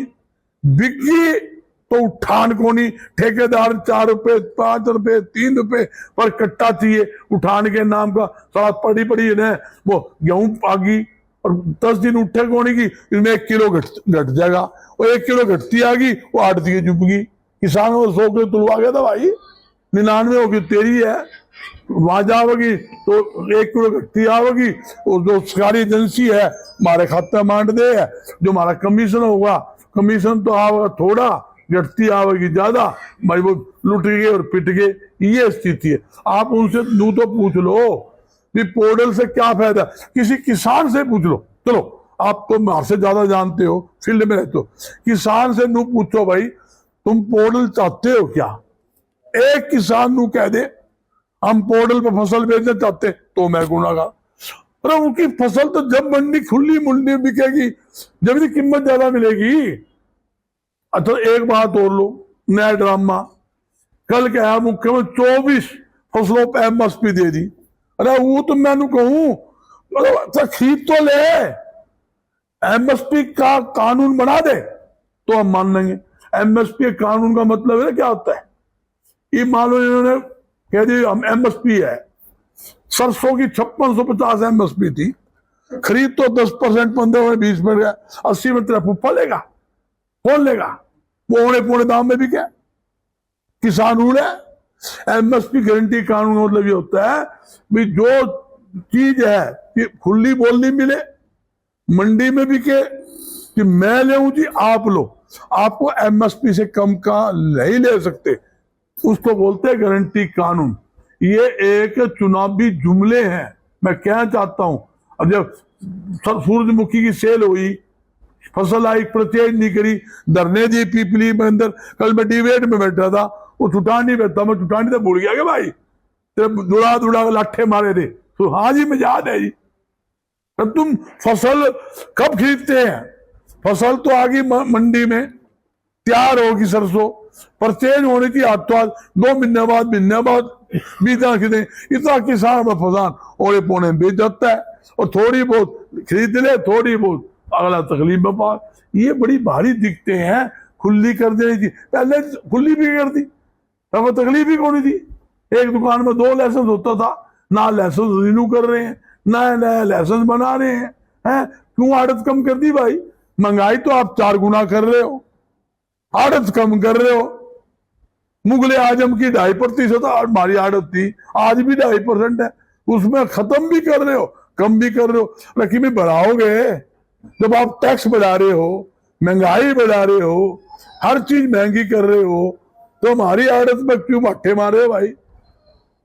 बिकी तो उठान कोनी। ठेकेदार 4 रुपए 5 रुपए 3 रुपए पर कट्टा चाहिए उठान के नाम का। साला पड़ी पड़ी है वो गेहूं आ गई और 10 दिन उठे कोनी की, इसमें 1 किलो घट जाएगा, और 1 किलो घटती आ गई वो 8 दिन चुपगी। किसान को 100 किलो तुलवा गया था भाई, 99 होगी तेरी है, वहां जाओगी तो 1 किलो घटती आवेगी, और जो सरकारी एजेंसी है हमारे खाते मांड दे है, जो हमारा कमीशन होगा, कमीशन तो आवेगा थोड़ा, घटती आवेगी ज्यादा, भाई वो लुट गए और पिट गए, ये स्थिति है। आप उनसे नू तो पूछ लो कि पोर्टल से क्या फायदा, किसी किसान से पूछ लो। चलो आप तो हमसे ज्यादा जानते हो, फील्ड में रहते हो, किसान से नू पूछो भाई तुम पोर्टल चाहते हो क्या। एक किसान नू कह दे हम पोर्टल पर फसल बेचना चाहते तो मैं गुनाहगार। अरे उनकी फसल तो जब मंडी खुली मंडी बिकेगी, जब इसकी कीमत ज्यादा मिलेगी। अच्छा एक बात और लो, नया ड्रामा कल क्या है, मुख्यमंत्री 24 फसलों पर एमएसपी दे दी। अरे वो तो मैं कहूं अच्छा खरीद तो ले, एमएसपी का कानून बना दे तो हम मान लेंगे। एमएसपी कानून का मतलब है क्या होता है, ये मान लो इन्होंने कह दी हम एमएसपी है, सरसों की 5650 एमएसपी थी, खरीद तो 10% 15 में 20 में गया, 80 में तेरा फुफ्फा लेगा, कौन लेगा, पौने पौने दाम में भी क्या किसान उड़े। एमएसपी गारंटी कानून का मतलब ये होता है भी जो चीज है कि खुली बोलनी मिले, मंडी में भी के कि मैं ले जी आप लो, आपको एमएसपी से कम का नहीं ले सकते, उसको बोलते हैं गारंटी कानून। ये एक चुनावी जुमले हैं। मैं कहना चाहता हूं, अब जब सूरजमुखी की सेल हुई, फसल आई, परचेज नहीं करी, धरने दी पीपली में अंदर, कल मैं डिबेट में बैठा था, वो चुटानी बैठा, मैं चुटानी तो भूल गया कि भाई तेरे दुड़ा दुड़ा लाठे मारे थे, तो हाँ जी मुझे याद है जी। तब तुम फसल कब खरीदते हैं, फसल तो आ गई मंडी में, तैयार होगी सरसों, परचेज होने की हाथ तो आज 2 महीने बाद बीजा खरीदे, इतना किसान में फसान और पौने बेच जाता है, और थोड़ी बहुत खरीद ले, थोड़ी बहुत अगला तकलीफ में पा। ये बड़ी भारी दिखते हैं, खुली कर देनी थी, पहले खुली भी कर दी तब तकलीफ ही कौन थी। एक दुकान में 2 लाइसेंस होता था, ना लाइसेंस रिन्यू कर रहे हैं, नया लाइसेंस बना रहे हैं। क्यों आड़त कम कर दी भाई, महंगाई तो आप 4 गुना कर रहे हो, आड़त कम कर रहे हो। मुगले आजम की 2.5% हमारी आड़त थी, आज भी 2.5% है, उसमें खत्म भी कर रहे हो, कम भी कर रहे हो, लेकिन भी बढ़ाओगे। जब आप टैक्स बढ़ा रहे हो, महंगाई बढ़ा रहे हो, हर चीज महंगी कर रहे हो, तो हमारी आड़त में क्यों मट्ठे मारे हो भाई।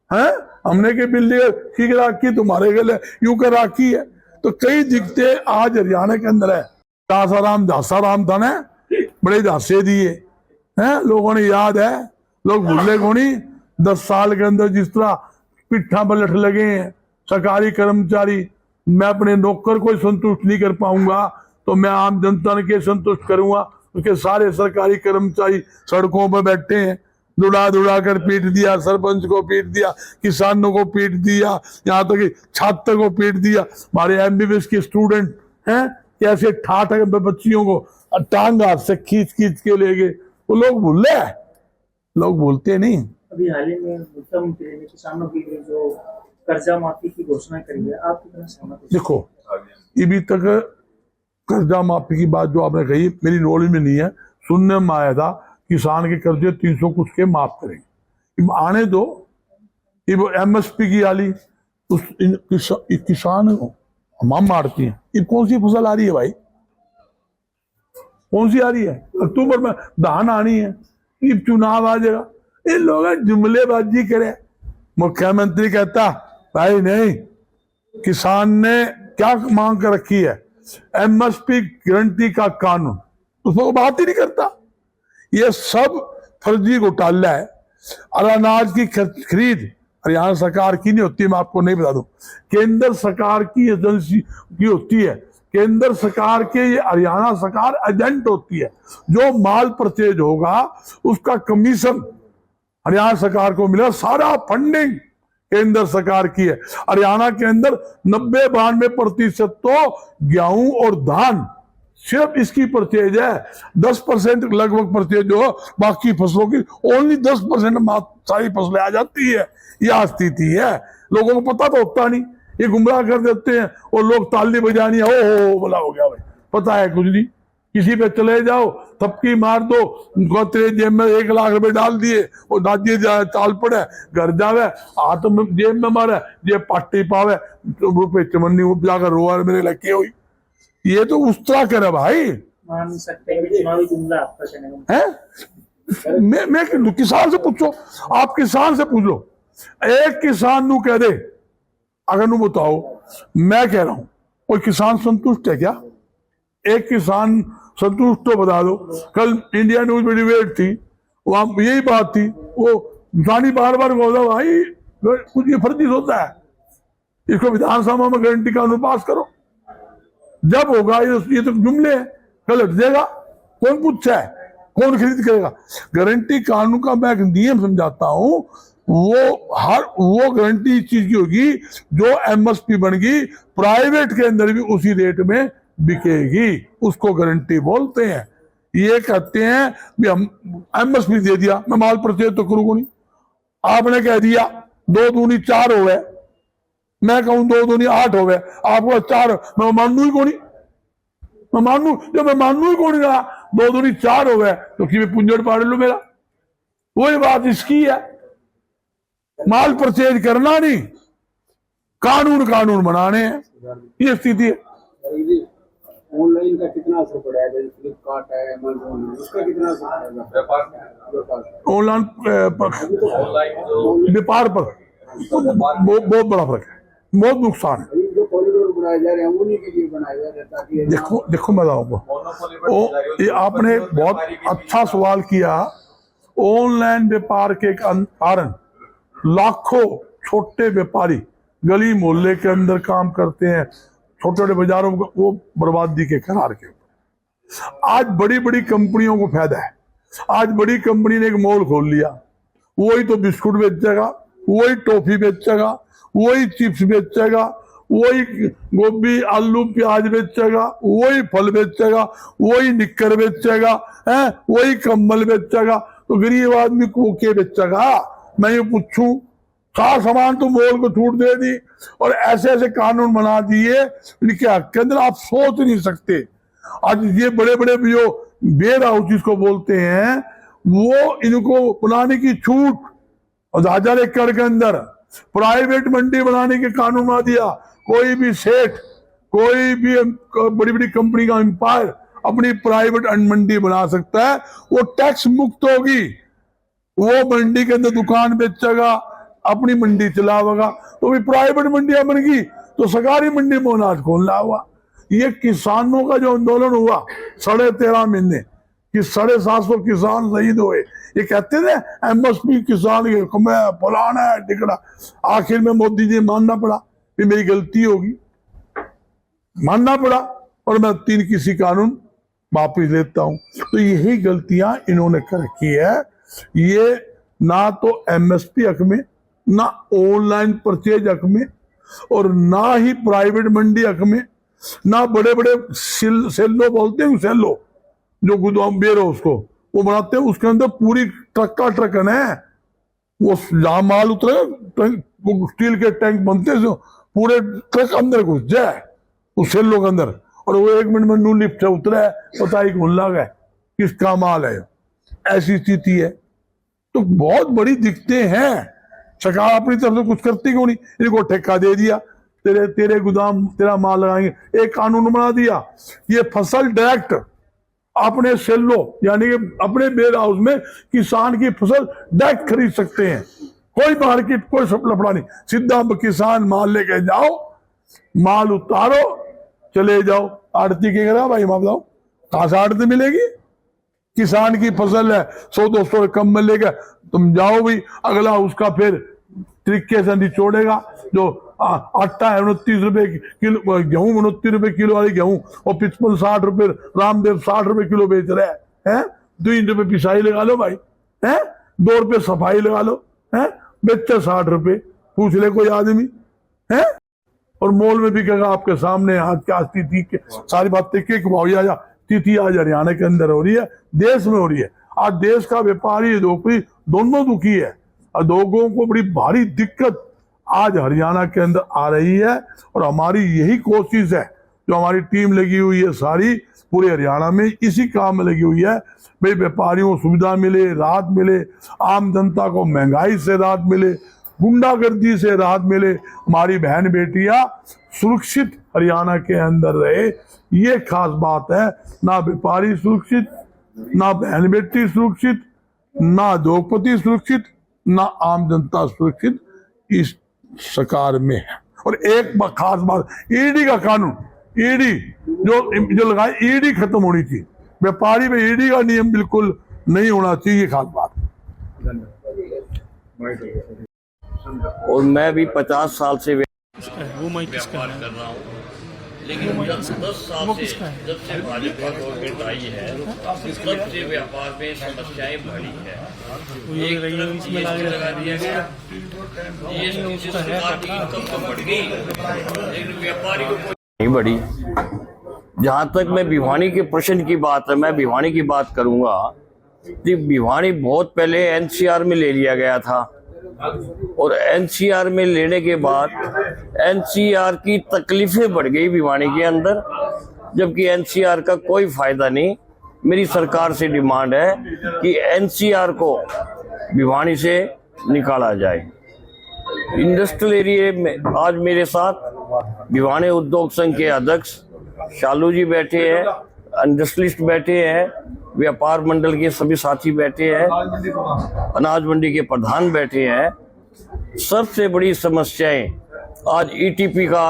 हैं हमने की बिल्ली ठीक राखी, तुम्हारे गले यूं कर राखी है। तो कई दिक्कतें आज हरियाणा के अंदर है। झासाराम था ना, बड़े झांसे दिए हैं, लोगों ने याद है, लोग भूले को नहीं। 10 साल के अंदर जिस तरह पिट्ठा पर लठ लगे हैं सरकारी कर्मचारी, मैं अपने नौकर को संतुष्ट नहीं कर पाऊंगा तो मैं आम जनता के संतुष्ट करूंगा। उसके सारे सरकारी कर्मचारी सड़कों पर बैठे हैं, दुड़ा दुड़ा कर पीट दिया, सरपंच को पीट दिया, किसानों को पीट दिया, यहाँ तक कि छात्र को पीट दिया। हमारे एमबीबीएस के स्टूडेंट हैं कैसे ठाठ बच्चियों को टांग हाथ से खींच खींच के ले गए, वो लोग भूल रहे, लोग भूलते नहीं। अभी हाल ही में मुख्यमंत्री ने किसानों के लिए जो कर्जा माफी की घोषणा करी है, आप कितना सहमत हैं? देखो अभी तक कर्जा माफी की बात जो आपने कही मेरी नॉलेज में नहीं है, सुनने में आया था किसान के कर्जे 300 कुछ के माफ करेंगे, आने दो। ये वो एमएसपी की आली किसान हम मारती हैं। ये कौन सी फसल आ रही है भाई, कौन सी आ रही है? अक्टूबर में धान आनी है, ये चुनाव आ जाएगा, ये लोग जुमलेबाजी करे। मुख्यमंत्री कहता भाई नहीं, किसान ने क्या मांग कर रखी है, एमएसपी गारंटी का कानून, उसको बात ही नहीं करता। ये सब फर्जी घोटाला है। और अनाज की खरीद हरियाणा सरकार की नहीं होती, मैं आपको नहीं बता दूं, केंद्र सरकार की एजेंसी की होती है। केंद्र सरकार के ये हरियाणा सरकार एजेंट होती है। जो माल परचेज होगा उसका कमीशन हरियाणा सरकार को मिला, सारा फंडिंग केंद्र सरकार की है। हरियाणा के अंदर 90-92% तो गेहूं और धान सिर्फ इसकी परचेज है। 10% लगभग परचेज जो बाकी फसलों की, ओनली 10% सारी फसलें आ जाती है। यह स्थिति है, लोगों को पता तो होता नहीं, ये गुमराह कर देते हैं और लोग ताली बजानी, ओ बोला हो गया भाई, पता है कुछ नहीं। किसी पे चले जाओ, थपकी मार दो, तेरे जेब में 1 लाख रुपए डाल दिए, और दादी चाल पड़े, घर जावे, हाथ में जेब में मारे, जेब पाटी पावे, रुपए चमन्नी जाकर रोआ मेरे लगे हुई। ये तो उस तरह करे भाई, मान सकते हैं कि चुनावी जुमला आपका कहने का है। मैं किसान से पूछो, आप किसान से पूछ लो, एक किसान नू कह दे, अगर नू बताओ, मैं कह रहा हूं कोई किसान संतुष्ट है क्या? एक किसान संतुष्ट तो बता दो। कल इंडिया न्यूज में डिबेट थी, वहां यही बात थी, वो किसानी बार बार बोला भाई कुछ ये फर्जी होता है, इसको विधानसभा में गारंटी कानून पास करो, जब होगा ये तो जुमले हैं, कल हट जाएगा, कौन पूछता है, कौन खरीद करेगा? गारंटी कानून का मैं एक नियम समझाता हूं, वो गारंटी इस चीज की होगी जो एमएसपी बन गई, प्राइवेट के अंदर भी उसी रेट में बिकेगी, उसको गारंटी बोलते हैं। ये कहते हैं भी हम एमएसपी दे दिया, मैं माल परचेज तो करूंगा नहीं। आपने कह दिया 2 दूनी 4 हो गए, मैं कहूं 2 दूनी 8 हो गए, आपको 4, मैं मानू ही को नहीं, मैं मानू, जब मैं मानू ही को नहीं रहा, 2 दूनी 4 हो गए तो कि पुंजड़ पाड़ लो मेरा। वही बात इसकी है, माल परचेज करना नहीं, कानून बनाने हैं, ये स्थिति है। ऑनलाइन का कितना असर पड़ा है? जैसे फ्लिपकार्ट है, अमेज़न है, उसका कितना असर पड़ेगा व्यापार? ऑनलाइन व्यापार पर बहुत बड़ा फर्क है, बहुत नुकसान है। जो कॉरिडोर बनाए जा रहे हैं उन्हीं के लिए बनाए जा रहे हैं, ताकि देखो मैं बताऊंगा, ये आपने बहुत अच्छा सवाल किया। ऑनलाइन व्यापार के कारण लाखों छोटे व्यापारी गली मोहल्ले के अंदर काम करते हैं, छोटे छोटे बाजारों को, वो बर्बादी के करार के ऊपर। आज बड़ी बड़ी कंपनियों को फायदा है, आज बड़ी कंपनी ने एक मॉल खोल लिया, वही तो बिस्कुट बेचेगा, वही टॉफी बेचेगा, वही चिप्स बेचेगा, वही गोभी आलू प्याज बेचेगा, वही फल बेचेगा, वही निक्कर बेचेगा, है वही कंबल बेचेगा, तो गरीब आदमी को क्या बेचेगा? मैं ये पूछूं, सारा सामान तो मॉल को छूट दे दी, और ऐसे ऐसे कानून बना दिए इनके हक के अंदर आप सोच नहीं सकते। आज ये बड़े बड़े जो वेयर हाउस जिसको बोलते हैं, वो इनको बनाने की छूट, 1000 एकड़ के अंदर प्राइवेट मंडी बनाने के कानून बना दिया। कोई भी सेठ, कोई भी बड़ी बड़ी कंपनी का एम्पायर अपनी प्राइवेट मंडी बना सकता है, वो टैक्स मुक्त होगी, वो मंडी के अंदर दुकान बेचेगा, अपनी मंडी चलावेगा, तो भी प्राइवेट मंडियां बन गई, तो सरकारी मंडी में अनाज खोलना हुआ। ये किसानों का जो आंदोलन हुआ 13.5 महीने कि 750 किसान शहीद हुए, ये कहते थे एमएसपी किसान के फलाना है टिकड़ा, आखिर में मोदी जी मानना पड़ा कि मेरी गलती होगी, मानना पड़ा, और मैं 3 कृषि कानून वापिस लेता हूं। तो यही गलतियां इन्होंने कर रखी है। ये ना तो एमएसपी हक में, ना ऑनलाइन परचेज हक में, और ना ही प्राइवेट मंडी हक में, ना बड़े बड़े सेल्लो बोलते हैं, सेल्लो जो गोदाम बेर है उसको वो बनाते हैं, उसके अंदर पूरी ट्रक का ट्रक है, वो जहां माल उतरे वो स्टील के टैंक बनते हैं, पूरे ट्रक अंदर घुस जाए उस सेल्लो के अंदर, और वो 1 मिनट में नू लिफ्ट से उतरे, पता ही कौन लगा किसका माल है। ऐसी स्थिति है, तो बहुत बड़ी दिक्कतें हैं। सरकार अपनी तरफ से कुछ करती क्यों नहीं? इनको ठेका दे दिया, तेरे गोदाम तेरा माल लगाएंगे, एक कानून बना दिया, ये फसल डायरेक्ट अपने सेल्लो यानी कि अपने वेयर हाउस में किसान की फसल डायरेक्ट खरीद सकते हैं, कोई मार्केट कोई लफड़ा नहीं, सीधा किसान माल लेके जाओ, माल उतारो, चले जाओ। आड़ती के करा भाई, बताओ कहां से आड़ती मिलेगी? किसान की फसल है, 100-200 कम में लेकर तुम जाओ भी, अगला उसका फिर तरीके से निचोड़ेगा। जो आटा है 29 रुपए किलो, गेहूं 29 रुपए किलो वाली गेहूं, और 55-60 रुपए रामदेव 60 रुपए किलो बेच रहे हैं, 2 रुपए पिसाई लगा लो भाई, है ₹2 सफाई लगा लो, है बेचे 60 रुपए, पूछ ले कोई आदमी है। और मॉल में भी कहेगा आपके सामने, आज क्या तिथि के सारी बातें के भाव तिथि आज हरियाणा के अंदर हो रही है, देश में हो रही है। आज देश का व्यापारी व्यापारी दोनों दुखी है और लोगों को बड़ी भारी दिक्कत आज हरियाणा के अंदर आ रही है। और हमारी यही कोशिश है, जो हमारी टीम लगी हुई है सारी पूरे हरियाणा में इसी काम में लगी हुई है, भाई व्यापारियों को सुविधा मिले, राहत मिले, आम जनता को महंगाई से राहत मिले, गुंडागर्दी से राहत मिले, हमारी बहन बेटियां सुरक्षित हरियाणा के अंदर रहे। ये खास बात है। ना व्यापारी सुरक्षित, ना बहन बेटी सुरक्षित, ना उद्योगपति सुरक्षित, ना आम जनता सुरक्षित इस सरकार में है। और एक खास बात, ईडी का कानून, ईडी जो लगाए, ईडी खत्म होनी चाहिए। व्यापारी में ईडी का नियम बिल्कुल नहीं होना चाहिए, खास बात। और मैं भी 50 साल से व्यापार कर रहा हूँ, लेकिन 10 साल से जब से भाजपा गवर्नमेंट आई है तब से व्यापार में समस्याएं बढ़ी है। एक तरफ GST लगा दिया गया, GST से सरकार की इनकम तो बढ़ गई, लेकिन व्यापारी को नहीं बढ़ी। जहाँ तक मैं भिवानी के प्रश्न की बात है, मैं भिवानी की बात करूंगा कि भिवानी बहुत पहले NCR में ले लिया गया था और NCR में लेने के बाद NCR की तकलीफें बढ़ गई भिवानी के अंदर, जबकि NCR का कोई फायदा नहीं। मेरी सरकार से डिमांड है कि NCR को भिवानी से निकाला जाए। इंडस्ट्रियल एरिया में आज मेरे साथ भिवानी उद्योग संघ के अध्यक्ष शालू जी बैठे हैं, इंडस्ट्रियलिस्ट बैठे हैं, व्यापार मंडल के सभी साथी बैठे हैं, अनाज मंडी के प्रधान बैठे हैं। सबसे बड़ी समस्याएं आज ETP का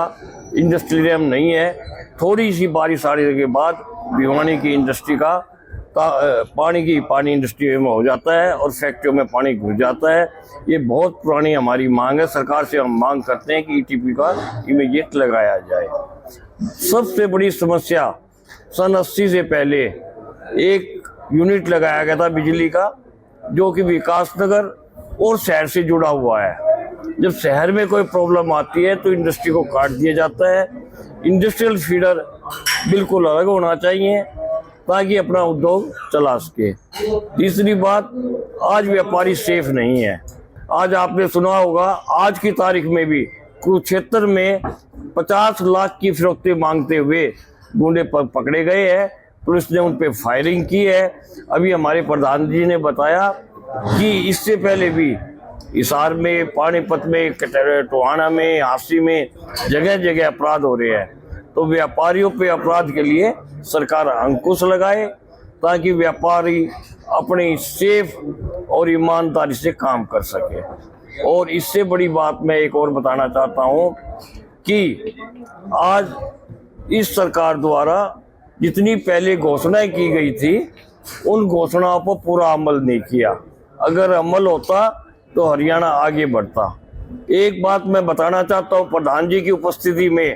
इंडस्ट्रियल नहीं है। थोड़ी सी बारिश आने के बाद भिवानी की इंडस्ट्री का पानी इंडस्ट्री में हो जाता है और फैक्ट्रियों में पानी घुस जाता है। ये बहुत पुरानी हमारी मांग है। सरकार से हम मांग करते हैं कि ETP का इमीडिएट लगाया जाए। सबसे बड़ी समस्या सन 80 से पहले एक यूनिट लगाया गया था बिजली का, जो कि विकास नगर और शहर से जुड़ा हुआ है। जब शहर में कोई प्रॉब्लम आती है तो इंडस्ट्री को काट दिया जाता है। इंडस्ट्रियल फीडर बिल्कुल अलग होना चाहिए ताकि अपना उद्योग चला सके। तीसरी बात, आज व्यापारी सेफ नहीं है। आज आपने सुना होगा, आज की तारीख में भी कुरुक्षेत्र में 50 लाख की फिरौती मांगते हुए गुंडे पकड़े गए हैं। पुलिस ने उन पे फायरिंग की है। अभी हमारे प्रधान जी ने बताया कि इससे पहले भी हिसार में, पानीपत में, टोहाना में, हांसी में जगह जगह अपराध हो रहे हैं। तो व्यापारियों पे अपराध के लिए सरकार अंकुश लगाए ताकि व्यापारी अपनी सेफ और ईमानदारी से काम कर सके। और इससे बड़ी बात मैं एक और बताना चाहता हूं कि आज इस सरकार द्वारा जितनी पहले घोषणाएं की गई थी, उन घोषणाओं पर पूरा अमल नहीं किया। अगर अमल होता तो हरियाणा आगे बढ़ता। एक बात मैं बताना चाहता हूं प्रधान जी की उपस्थिति में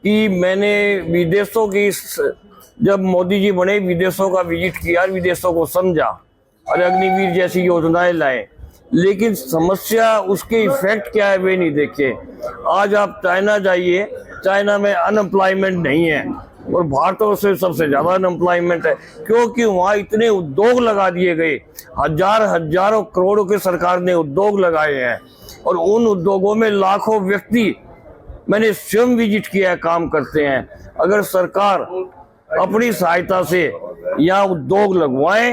कि मैंने विदेशों की, जब मोदी जी बने, विदेशों का विजिट किया, विदेशों को समझा और अग्निवीर जैसी योजनाएं लाए, लेकिन समस्या उसके इफेक्ट क्या है वे नहीं देखे। आज आप चाइना जाइए, चाइना में अनएम्प्लॉयमेंट नहीं है और भारत से सबसे ज्यादा अनएम्प्लॉयमेंट है, क्योंकि वहाँ इतने उद्योग लगा दिए गए। हजारों करोड़ों के सरकार ने उद्योग लगाए हैं और उन उद्योगों में लाखों व्यक्ति, मैंने स्वयं विजिट किया है, काम करते हैं। अगर सरकार अपनी सहायता से यहाँ उद्योग लगवाए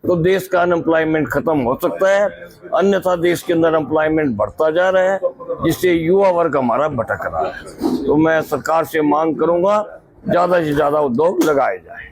तो देश का अनएम्प्लॉयमेंट खत्म हो सकता है, अन्यथा देश के अंदर एम्प्लॉयमेंट बढ़ता जा रहा है, जिससे युवा वर्ग हमारा भटक रहा है। तो मैं सरकार से मांग करूंगा ज्यादा से ज्यादा उद्योग लगाए जाए।